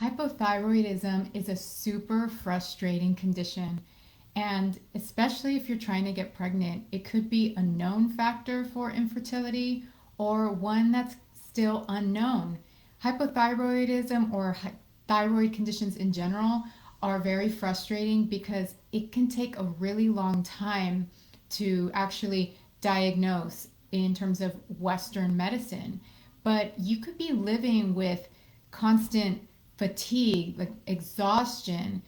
Hypothyroidism is a super frustrating condition. And especially if you're trying to get pregnant, it could be a known factor for infertility or one that's still unknown. Hypothyroidism or thyroid conditions in general are very frustrating because it can take a really long time to actually diagnose in terms of Western medicine. But you could be living with constant fatigue, like exhaustion,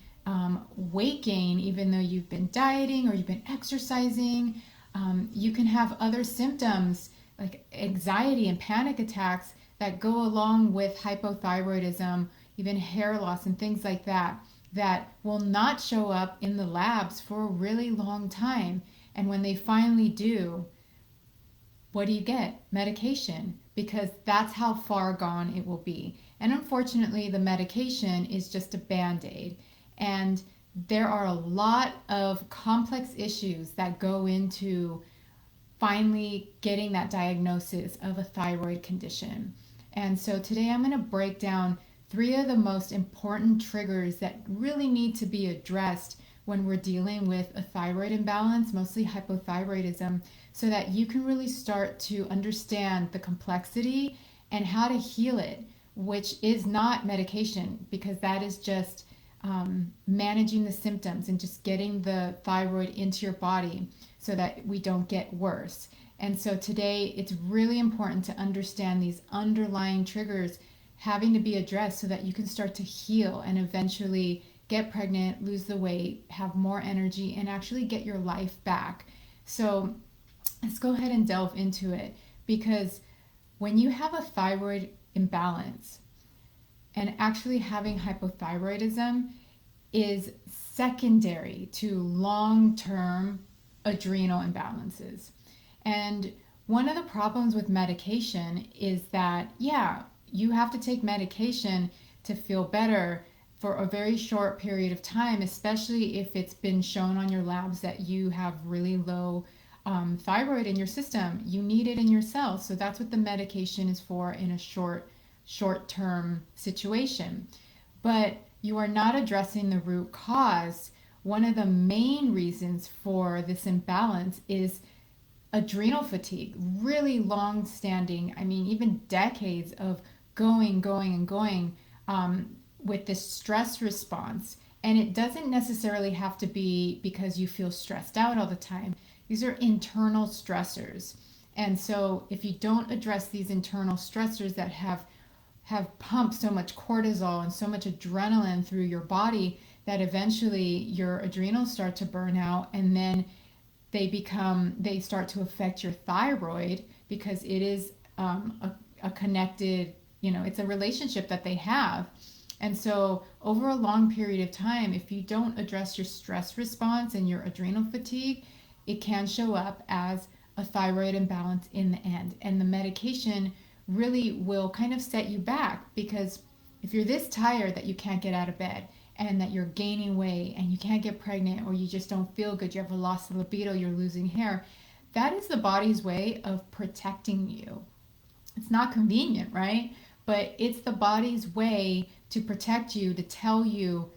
weight gain, even though you've been dieting or you've been exercising. You can have other symptoms like anxiety and panic attacks that go along with hypothyroidism, even hair loss and things like that, that will not show up in the labs for a really long time. And when they finally do, what do you get? Medication, because that's how far gone it will be. And unfortunately, the medication is just a band aid. And there are a lot of complex issues that go into finally getting that diagnosis of a thyroid condition. And so today I'm going to break down three of the most important triggers that really need to be addressed when we're dealing with a thyroid imbalance, mostly hypothyroidism, so that you can really start to understand the complexity and how to heal it, which is not medication, because that is just managing the symptoms and just getting the thyroid into your body so that we don't get worse. And so today it's really important to understand these underlying triggers having to be addressed so that you can start to heal and eventually get pregnant, lose the weight, have more energy, and actually get your life back. So let's go ahead and delve into it, because when you have a thyroid imbalance, and actually having hypothyroidism is secondary to long-term adrenal imbalances. And one of the problems with medication is that, yeah, you have to take medication to feel better for a very short period of time, especially if it's been shown on your labs that you have really low thyroid in your system. You need it in your cells. So that's what the medication is for in a short-term situation. But you are not addressing the root cause. One of the main reasons for this imbalance is adrenal fatigue, really long standing, I mean, even decades of going with this stress response. And it doesn't necessarily have to be because you feel stressed out all the time. These are internal stressors. And so if you don't address these internal stressors that have pumped so much cortisol and so much adrenaline through your body, that eventually your adrenals start to burn out, and then they start to affect your thyroid, because it is a connected, it's a relationship that they have. And so over a long period of time, if you don't address your stress response and your adrenal fatigue, it can show up as a thyroid imbalance in the end. And the medication really will kind of set you back, because if you're this tired that you can't get out of bed, and that you're gaining weight and you can't get pregnant, or you just don't feel good, you have a loss of libido, you're losing hair, that is the body's way of protecting you. It's not convenient, right? But it's the body's way to protect you, to tell you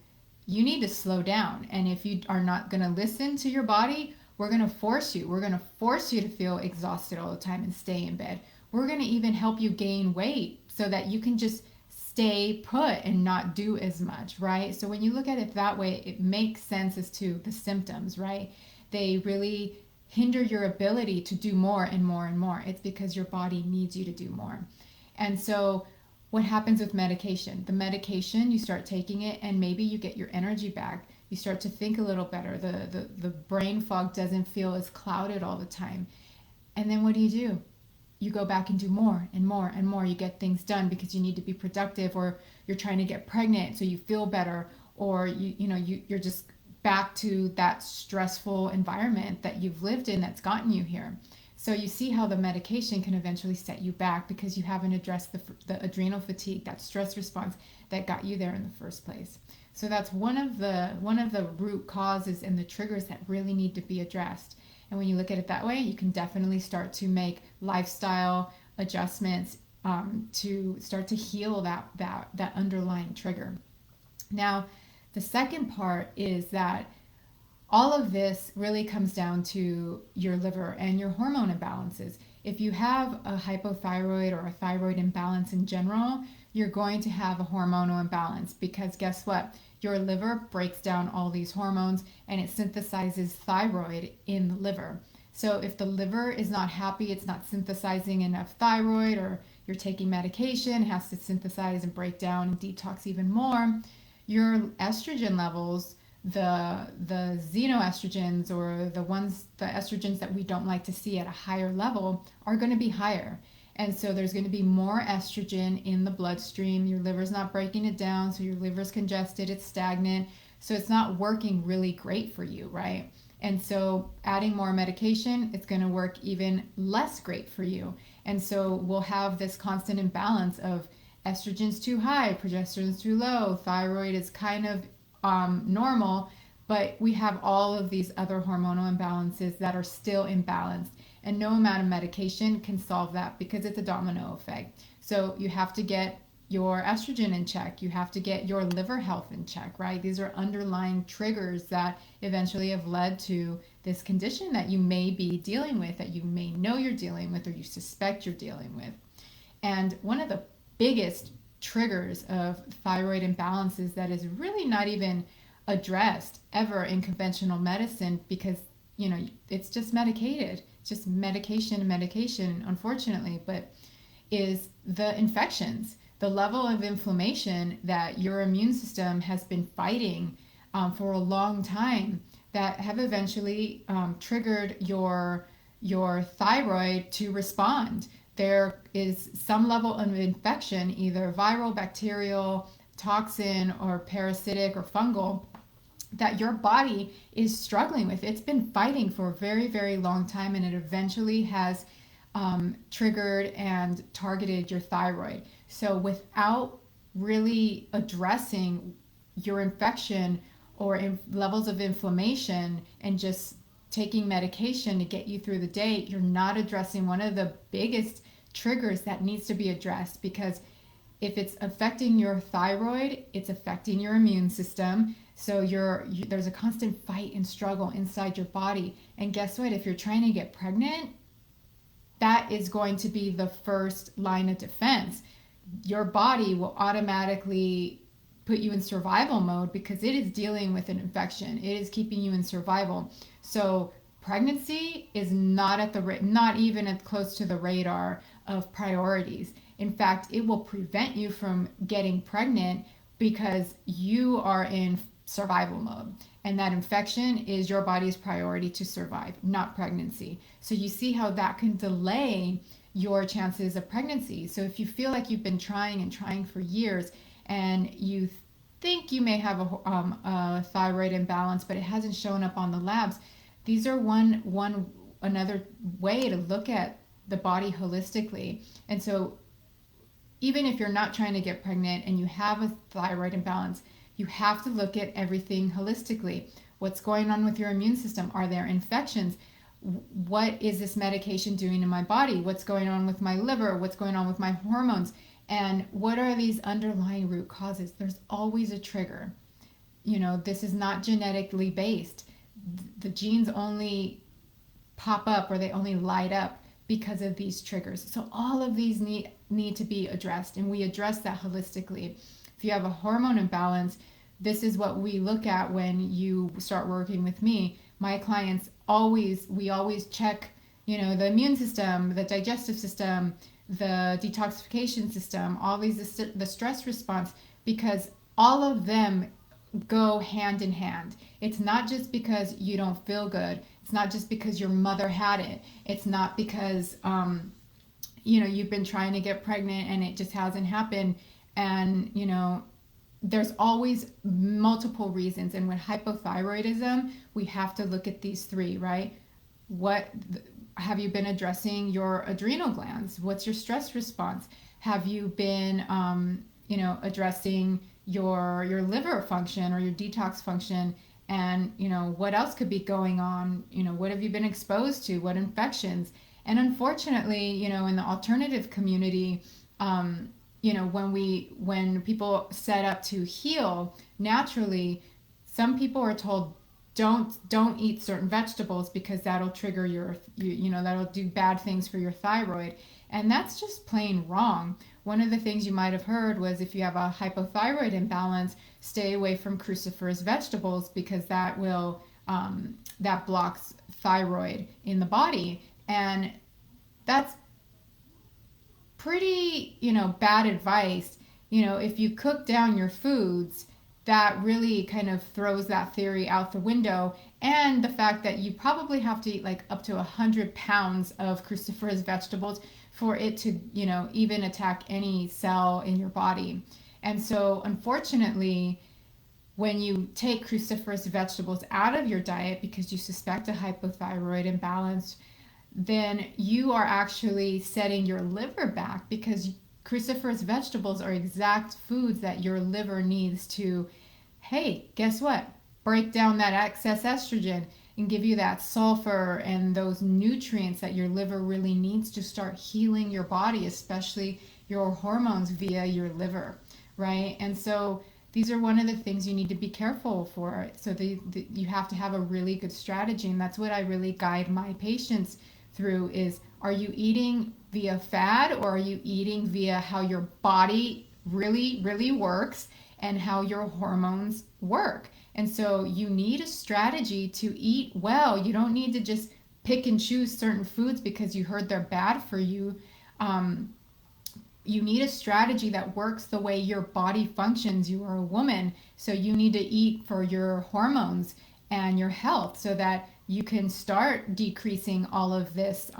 you need to slow down. And if you are not going to listen to your body, we're going to force you. We're going to force you to feel exhausted all the time and stay in bed. We're going to even help you gain weight so that you can just stay put and not do as much, right? So when you look at it that way, it makes sense as to the symptoms, right? They really hinder your ability to do more and more and more. It's because your body needs you to do more. And so what happens with medication? The medication, you start taking it and maybe you get your energy back. You start to think a little better. The brain fog doesn't feel as clouded all the time. And then what do? You go back and do more and more and more. You get things done because you need to be productive, or you're trying to get pregnant so you feel better, or you're just back to that stressful environment that you've lived in that's gotten you here. So you see how the medication can eventually set you back because you haven't addressed the adrenal fatigue, that stress response that got you there in the first place. So that's one of the root causes and the triggers that really need to be addressed. And when you look at it that way, you can definitely start to make lifestyle adjustments to start to heal that underlying trigger. Now, the second part is that all of this really comes down to your liver and your hormone imbalances. If you have a hypothyroid or a thyroid imbalance in general, you're going to have a hormonal imbalance because guess what? Your liver breaks down all these hormones and it synthesizes thyroid in the liver. So if the liver is not happy, it's not synthesizing enough thyroid, or you're taking medication, it has to synthesize and break down and detox even more, your estrogen levels, the xenoestrogens, or the estrogens that we don't like to see at a higher level, are going to be higher. And so there's going to be more estrogen in the bloodstream. Your liver's not breaking it down, so your liver's congested, it's stagnant, so it's not working really great for you, right? And so adding more medication, it's going to work even less great for you. And so we'll have this constant imbalance of estrogen's too high, progesterone's too low, thyroid is kind of normal, but we have all of these other hormonal imbalances that are still imbalanced. And no amount of medication can solve that because it's a domino effect. So you have to get your estrogen in check. You have to get your liver health in check, right? These are underlying triggers that eventually have led to this condition that you may be dealing with, that you may know you're dealing with, or you suspect you're dealing with. And one of the biggest triggers of thyroid imbalances that is really not even addressed ever in conventional medicine, because it's just medicated, it's just medication, unfortunately, but is the infections, the level of inflammation that your immune system has been fighting for a long time, that have eventually triggered your thyroid to respond. There is some level of infection, either viral, bacterial, toxin, or parasitic or fungal, that your body is struggling with. It's been fighting for a very, very long time, and it eventually has triggered and targeted your thyroid. So without really addressing your infection or levels of inflammation and just taking medication to get you through the day, you're not addressing one of the biggest triggers that needs to be addressed. Because if it's affecting your thyroid, it's affecting your immune system. So there's a constant fight and struggle inside your body. And guess what? If you're trying to get pregnant, that is going to be the first line of defense. Your body will automatically put you in survival mode because it is dealing with an infection. It is keeping you in survival. So pregnancy is not even close to the radar of priorities. In fact, it will prevent you from getting pregnant because you are in survival mode. And that infection is your body's priority to survive, not pregnancy. So you see how that can delay your chances of pregnancy. So if you feel like you've been trying for years and you think you may have a thyroid imbalance, but it hasn't shown up on the labs, these are another way to look at the body holistically. And so even if you're not trying to get pregnant and you have a thyroid imbalance, you have to look at everything holistically. What's going on with your immune system? Are there infections? What is this medication doing in my body? What's going on with my liver? What's going on with my hormones? And what are these underlying root causes? There's always a trigger. This is not genetically based. The genes only pop up, or they only light up because of these triggers. So all of these need to be addressed, and we address that holistically. If you have a hormone imbalance, this is what we look at when you start working with me. My clients we always check, the immune system, the digestive system, the detoxification system, all these, the stress response, because all of them go hand in hand. It's not just because you don't feel good. It's not just because your mother had it. It's not because, you've been trying to get pregnant and it just hasn't happened. And, there's always multiple reasons. And with hypothyroidism, we have to look at these three, right? Have you been addressing your adrenal glands? What's your stress response? Have you been, addressing your liver function or your detox function? And, what else could be going on? What have you been exposed to? What infections? And unfortunately, in the alternative community, When people set up to heal naturally, some people are told don't eat certain vegetables because that'll trigger that'll do bad things for your thyroid, and that's just plain wrong. One of the things you might have heard was if you have a hypothyroid imbalance, stay away from cruciferous vegetables because that blocks thyroid in the body, and that's pretty, bad advice. If you cook down your foods, that really kind of throws that theory out the window. And the fact that you probably have to eat like up to 100 pounds of cruciferous vegetables for it to, even attack any cell in your body. And so, unfortunately, when you take cruciferous vegetables out of your diet because you suspect a hypothyroid imbalance, then you are actually setting your liver back, because cruciferous vegetables are exact foods that your liver needs to, hey, guess what? Break down that excess estrogen and give you that sulfur and those nutrients that your liver really needs to start healing your body, especially your hormones via your liver, right? And so these are one of the things you need to be careful for. So you have to have a really good strategy, and that's what I really guide my patients through is, are you eating via fad, or are you eating via how your body really, really works and how your hormones work? And so you need a strategy to eat well. You don't need to just pick and choose certain foods because you heard they're bad for you. You need a strategy that works the way your body functions. You are a woman, so you need to eat for your hormones and your health so that you can start decreasing all of this,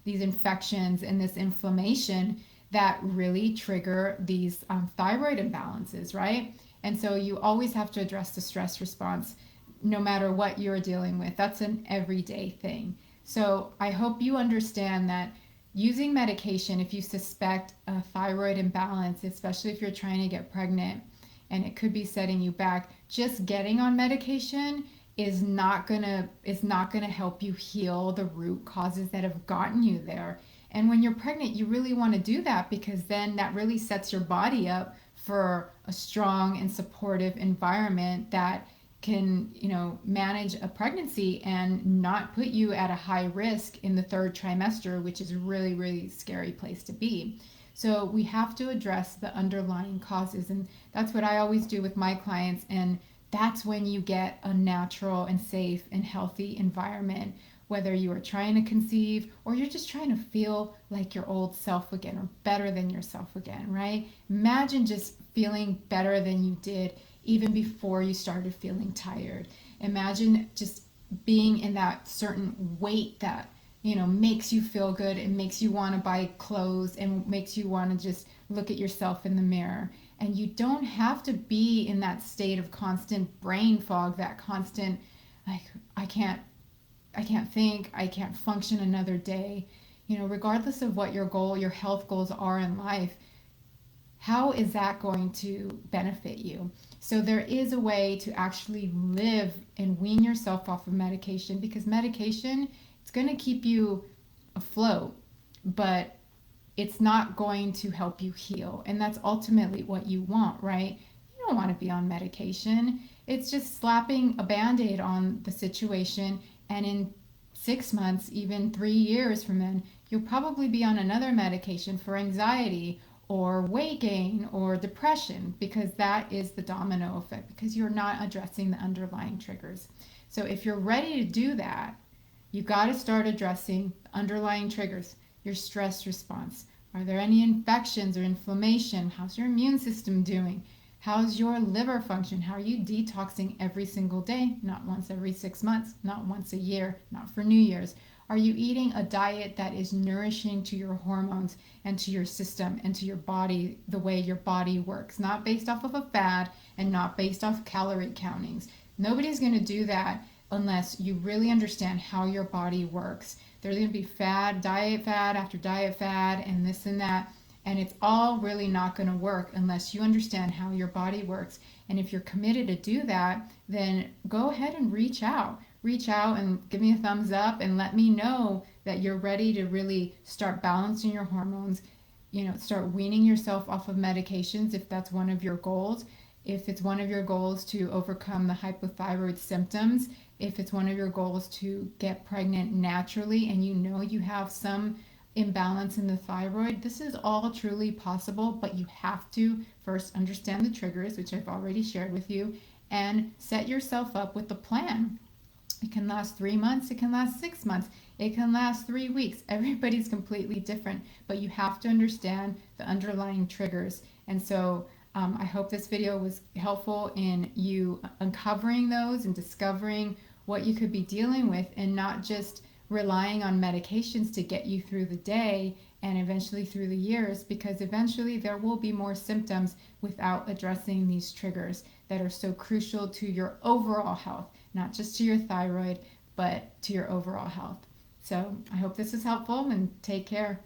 these infections and this inflammation that really trigger these thyroid imbalances, right? And so you always have to address the stress response no matter what you're dealing with. That's an everyday thing. So I hope you understand that using medication, if you suspect a thyroid imbalance, especially if you're trying to get pregnant and it could be setting you back, just getting on medication is not gonna help you heal the root causes that have gotten you there. And when you're pregnant, you really want to do that, because then that really sets your body up for a strong and supportive environment that can, manage a pregnancy and not put you at a high risk in the third trimester, which is a really, really scary place to be. So we have to address the underlying causes, and that's what I always do with my clients. And that's when you get a natural and safe and healthy environment, whether you are trying to conceive or you're just trying to feel like your old self again or better than yourself again, right? Imagine just feeling better than you did even before you started feeling tired. Imagine just being in that certain weight that, makes you feel good and makes you want to buy clothes and makes you want to just look at yourself in the mirror. And you don't have to be in that state of constant brain fog, that constant, like, I can't think, I can't function another day. Regardless of what your health goals are in life, how is that going to benefit you? So there is a way to actually live and wean yourself off of medication, because medication, it's going to keep you afloat, but it's not going to help you heal. And that's ultimately what you want, right? You don't want to be on medication. It's just slapping a Band-Aid on the situation. And in 6 months, even 3 years from then, you'll probably be on another medication for anxiety or weight gain or depression, because that is the domino effect, because you're not addressing the underlying triggers. So if you're ready to do that, you got to start addressing the underlying triggers. Your stress response. Are there any infections or inflammation? How's your immune system doing? How's your liver function? How are you detoxing every single day? Not once every 6 months, not once a year, not for New Year's. Are you eating a diet that is nourishing to your hormones and to your system and to your body, the way your body works? Not based off of a fad and not based off calorie countings. Nobody's going to do that unless you really understand how your body works. There's going to be diet fad after diet fad and this and that. And it's all really not going to work unless you understand how your body works. And if you're committed to do that, then go ahead and reach out. Reach out and give me a thumbs up and let me know that you're ready to really start balancing your hormones, start weaning yourself off of medications if that's one of your goals. If it's one of your goals to overcome the hypothyroid symptoms, if it's one of your goals to get pregnant naturally and you have some imbalance in the thyroid, this is all truly possible, but you have to first understand the triggers, which I've already shared with you, and set yourself up with a plan. It can last 3 months, it can last 6 months, it can last 3 weeks. Everybody's completely different, but you have to understand the underlying triggers. And so I hope this video was helpful in you uncovering those and discovering what you could be dealing with, and not just relying on medications to get you through the day and eventually through the years, because eventually there will be more symptoms without addressing these triggers that are so crucial to your overall health, not just to your thyroid, but to your overall health. So I hope this is helpful, and take care.